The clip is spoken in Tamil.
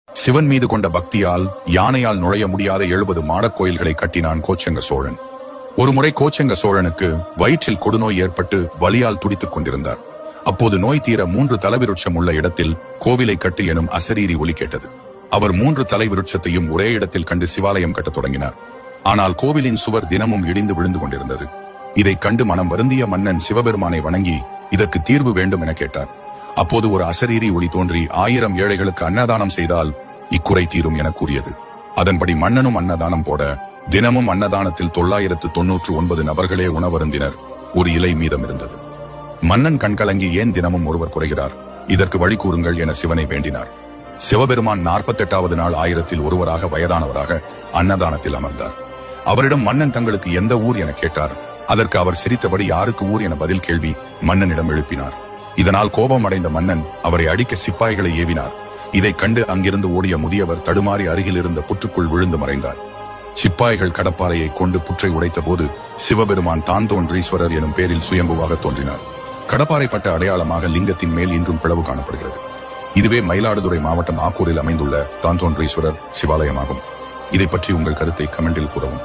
சிவன் மீது கொண்ட பக்தியால் யானையால் நுழைய முடியாத 70 மாடக் கோயில்களை கட்டினான் கோச்செங்க சோழன். ஒருமுறை கோச்செங்க சோழனுக்கு வயிற்றில் கொடுநோய் ஏற்பட்டு வலியால் துடித்துக் கொண்டிருந்தார். அப்போது நோய் தீர 3 தலைவிருட்சம் உள்ள இடத்தில் கோவிலை கட்டு எனும் அசரீரி ஒலி கேட்டது. அவர் 3 தலைவிருட்சத்தையும் ஒரே இடத்தில் கண்டு சிவாலயம் கட்டத் தொடங்கினார். ஆனால் கோவிலின் சுவர் தினமும் இடிந்து விழுந்து கொண்டிருந்தது. இதைக் கண்டு மனம் வருந்திய மன்னன் சிவபெருமானை வணங்கி இதற்கு தீர்வு வேண்டும் என கேட்டார். அப்போது ஒரு அசரீரி ஒளி தோன்றி 1000 ஏழைகளுக்கு அன்னதானம் செய்தால் இக்குறை தீரும் என கூறியது. அதன்படி மன்னனும் அன்னதானம் போட தினமும் அன்னதானத்தில் 999 நபர்களே உணவருந்தினர். ஒரு இலை மீதம் இருந்தது. மன்னன் கண்கலங்கி ஏன் தினமும் ஒருவர் குறைகிறார், இதற்கு வழி கூறுங்கள் என சிவனை வேண்டினார். சிவபெருமான் 48வது நாள் 1000ல் ஒருவராக வயதானவராக அன்னதானத்தில் அமர்ந்தார். அவரிடம் மன்னன் தங்களுக்கு எந்த ஊர் என கேட்டார். அதற்கு அவர் சிரித்தபடி யாருக்கு ஊர் என பதில் கேள்வி மன்னனிடம் எழுப்பினார். இதனால் கோபம் அடைந்த மன்னன் அவரை அடிக்க சிப்பாய்களை ஏவினார். இதைக் கண்டு அங்கிருந்து ஓடிய முதியவர் தடுமாறி அருகில் இருந்த புற்றுக்குள் விழுந்து மறைந்தார். சிப்பாய்கள் கடப்பாறையை கொண்டு புற்றை உடைத்த போது சிவபெருமான் தான்தோன்றீஸ்வரர் எனும் பேரில் சுயம்புவாக தோன்றினார். கடப்பாறைப்பட்ட அடையாளமாக லிங்கத்தின் மேல் இன்றும் பிளவு காணப்படுகிறது. இதுவே மயிலாடுதுறை மாவட்டம் ஆக்கூரில் அமைந்துள்ள தான்தோன்றீஸ்வரர் சிவாலயமாகும். இதை பற்றி உங்கள் கருத்தை கமெண்டில் கூறவும்.